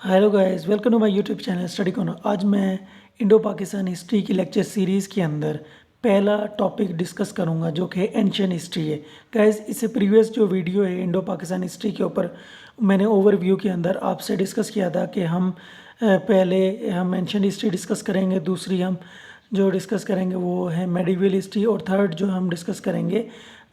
Hello guys, welcome to my YouTube channel study corner. आज मैं Indo Pakistan history की lecture series के अंदर पहला टॉपिक डिस्कस करूंगा जो कि एंशियंट हिस्ट्री है। गाइस, इससे प्रीवियस जो वीडियो है इंडो पाकिस्तान हिस्ट्री के ऊपर मैंने ओवरव्यू के अंदर आपसे डिस्कस किया था कि पहले हम एंशियंट हिस्ट्री डिस्कस करेंगे, दूसरी हम जो डिस्कस करेंगे वो है मेडिवल हिस्ट्री, और थर्ड जो हम डिस्कस करेंगे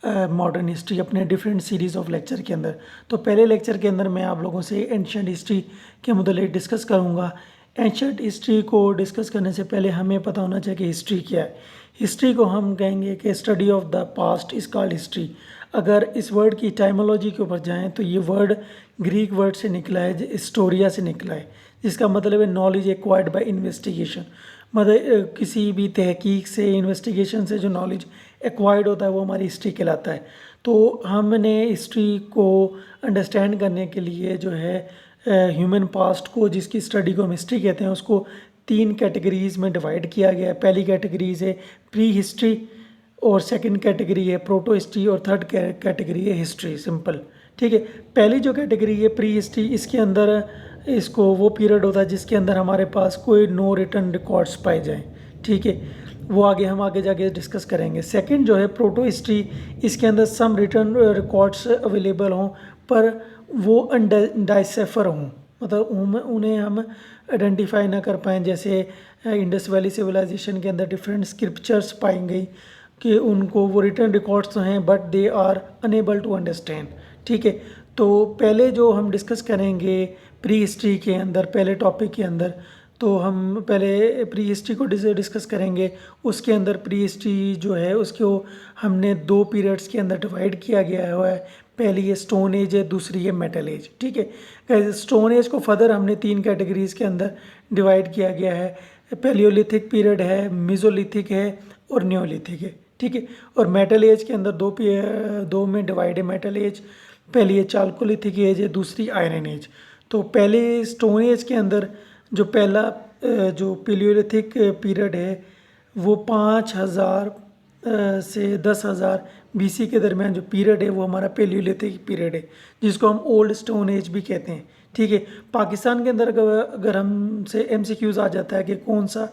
मॉडर्न हिस्ट्री अपने डिफरेंट सीरीज़ ऑफ लेक्चर के अंदर। तो पहले लेक्चर के अंदर मैं आप लोगों से एंशियंट हिस्ट्री के मुतालिक डिस्कस करूँगा। एंशियंट हिस्ट्री को डिस्कस करने से पहले हमें पता होना चाहिए कि हिस्ट्री क्या है। हिस्ट्री को हम कहेंगे कि study of the past is called history. अगर इस वर्ड की टाइमोलॉजी के ऊपर जाएँ तो ये वर्ड ग्रीक वर्ड से निकला है, हिस्टोरिया से निकला है, जिसका मतलब है नॉलेज एक्वायर्ड बाय इन्वेस्टिगेशन। मतलब किसी भी तहकीक से, इन्वेस्टिगेशन से जो नॉलेज एक्वायर्ड होता है वो हमारी हिस्ट्री कहलाता है। तो हमने हिस्ट्री को अंडरस्टैंड करने के लिए जो है ह्यूमन पास्ट को, जिसकी स्टडी को हम हिस्ट्री कहते हैं, उसको तीन कैटेगरीज़ में डिवाइड किया गया है। पहली कैटेगरीज है प्री हिस्ट्री, और सेकंड कैटेगरी है प्रोटो हिस्ट्री, और थर्ड कैटेगरी है हिस्ट्री सिंपल। ठीक है, पहली जो कैटेगरी है प्री हिस्ट्री, इसके अंदर इसको वो पीरियड होता है जिसके अंदर हमारे पास कोई नो रिटर्न रिकॉर्ड्स पाए जाएं। ठीक है, वो हम आगे जाके डिस्कस करेंगे। सेकंड जो है प्रोटो हिस्ट्री, इसके अंदर सम रिटर्न रिकॉर्ड्स अवेलेबल हों पर वो अनडाइसेफर हों, मतलब उन्हें हम आइडेंटिफाई ना कर पाएँ। जैसे इंडस वैली सिविलाइजेशन के अंदर डिफरेंट स्क्रिप्चर्स पाई गई कि उनको वो रिटर्न रिकॉर्ड्स तो हैं but they are unable to understand. ठीक है, तो पहले जो हम डिस्कस करेंगे प्री हिस्ट्री के अंदर, पहले टॉपिक के अंदर, तो हम पहले प्री हिस्ट्री को डिस्कस करेंगे। उसके अंदर प्री हिस्ट्री जो है उसको हमने दो पीरियड्स के अंदर डिवाइड किया गया हुआ है। पहली है स्टोन एज है, दूसरी है मेटल एज। ठीक है, स्टोन एज को फर्दर हमने तीन कैटेगरीज के अंदर डिवाइड किया गया है। पैलियोलिथिक पीरियड है, मिजोलिथिक है और न्योलिथिक है। ठीक है, और मेटल एज के अंदर दो में डिवाइड है मेटल एज। पहली है चालकोलिथिक एज है, दूसरी आयरन एज। तो पहले स्टोन एज के अंदर जो पहला जो पेलियोलिथिक पीरियड है वो 5000 से 10,000 बीसी के दरमियान जो पीरियड है वो हमारा पेलियोलिथिक पीरियड है, जिसको हम ओल्ड स्टोन एज भी कहते हैं। ठीक है, पाकिस्तान के अंदर अगर हमसे एमसीक्यूज आ जाता है कि कौन सा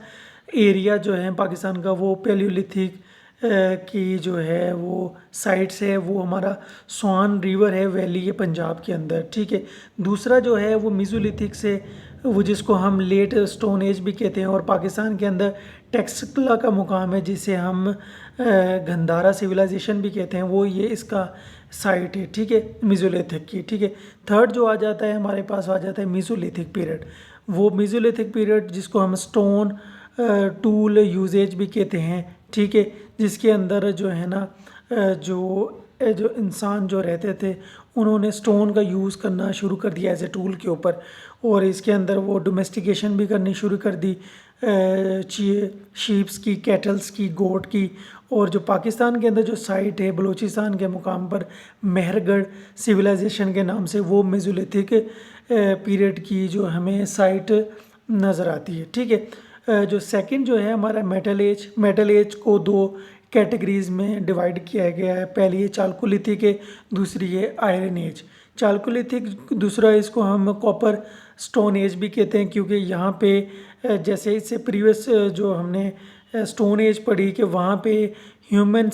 एरिया जो है पाकिस्तान का वो पेलियोलिथिक की जो है वो साइट्स है, वो हमारा स्वान रिवर है, वैली है पंजाब के अंदर। ठीक है, दूसरा जो है वो मिजोलिथिक से, वो जिसको हम लेट स्टोन एज भी कहते हैं, और पाकिस्तान के अंदर टेक्सला का मुकाम है जिसे हम गंधारा सिविलाइजेशन भी कहते हैं, वो ये इसका साइट है। ठीक है, मिजोलिथिक की। ठीक है, थर्ड जो आ जाता है हमारे पास आ जाता है मिजोलिथिक पीरियड। वो मिजोलिथिक पीरियड जिसको हम स्टोन टूल यूजेज भी कहते हैं। ठीक है, जिसके अंदर जो है ना जो इंसान जो रहते थे उन्होंने स्टोन का यूज़ करना शुरू कर दिया एज ए टूल के ऊपर, और इसके अंदर वो डोमेस्टिकेशन भी करनी शुरू कर दी शीप्स की, कैटल्स की, गोट की। और जो पाकिस्तान के अंदर जो साइट है बलूचिस्तान के मुकाम पर मेहरगढ़ सिविलाइजेशन के नाम से, वो मेसोलिथिक पीरियड की जो हमें साइट नज़र आती है। ठीक है, जो सेकंड जो है हमारा मेटल एज को दो कैटेगरीज में डिवाइड किया गया है। पहली है चालकोलिथिक है, दूसरी है आयरन एज। चालकोलिथिक दूसरा, इसको हम कॉपर स्टोन एज भी कहते हैं, क्योंकि यहाँ पे जैसे इससे प्रीवियस जो हमने स्टोन एज पढ़ी कि वहाँ पे ह्यूमन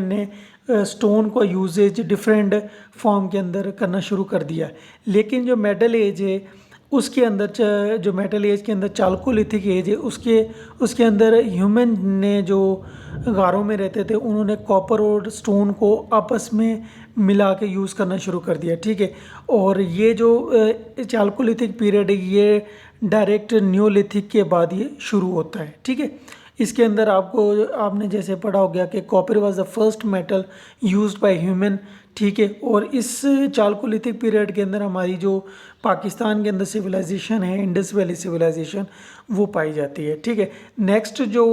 ने स्टोन का यूजेज डिफरेंट फॉर्म के अंदर करना शुरू कर दिया। लेकिन जो मेटल एज है उसके अंदर, जो मेटल एज के अंदर चालकोलिथिक एज है, उसके अंदर ह्यूमन ने जो गारों में रहते थे उन्होंने कॉपर और स्टोन को आपस में मिला के यूज़ करना शुरू कर दिया। ठीक है, और ये जो चालकोलिथिक पीरियड है ये डायरेक्ट न्योलिथिक के बाद ये शुरू होता है। ठीक है, इसके अंदर आपने जैसे पढ़ा हो गया कि copper was the first metal used by human. ठीक है, और इस चालकोलिथिक पीरियड के अंदर हमारी जो पाकिस्तान के अंदर सिविलाइजेशन है, इंडस वैली सिविलाइजेशन, वो पाई जाती है। ठीक है, नेक्स्ट जो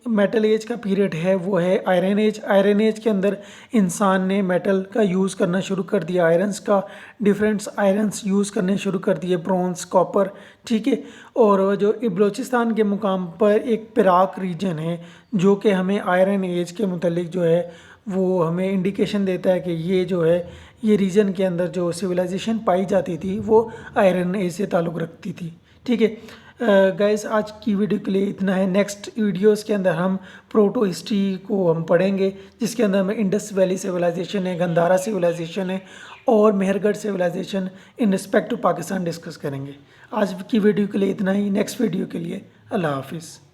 मेटल एज का पीरियड है वो है आयरन एज। आयरन एज के अंदर इंसान ने मेटल का यूज़ करना शुरू कर दिया, आयरन्स का, डिफरेंट आयरन्स यूज़ करने शुरू कर दिए, ब्रॉन्ज, कॉपर। ठीक है, और जो बलूचिस्तान के मुकाम पर एक पिराक रीजन है जो कि हमें आयरन एज के मुतलिक जो है वो हमें इंडिकेशन देता है कि ये जो है ये रीजन के अंदर जो सिविलाइजेशन पाई जाती थी वो आयरन एज से ताल्लुक़ रखती थी। ठीक है गाइस, आज की वीडियो के लिए इतना है। नेक्स्ट वीडियोस के अंदर हम प्रोटो हिस्ट्री को हम पढ़ेंगे, जिसके अंदर हम इंडस वैली सिविलाइजेशन है, गंधारा सिविलाइजेशन है और Mehrgarh civilization in respect to Pakistan discuss करेंगे। आज की वीडियो के लिए इतना ही। नेक्स्ट वीडियो के लिए अल्लाह हाफिज़।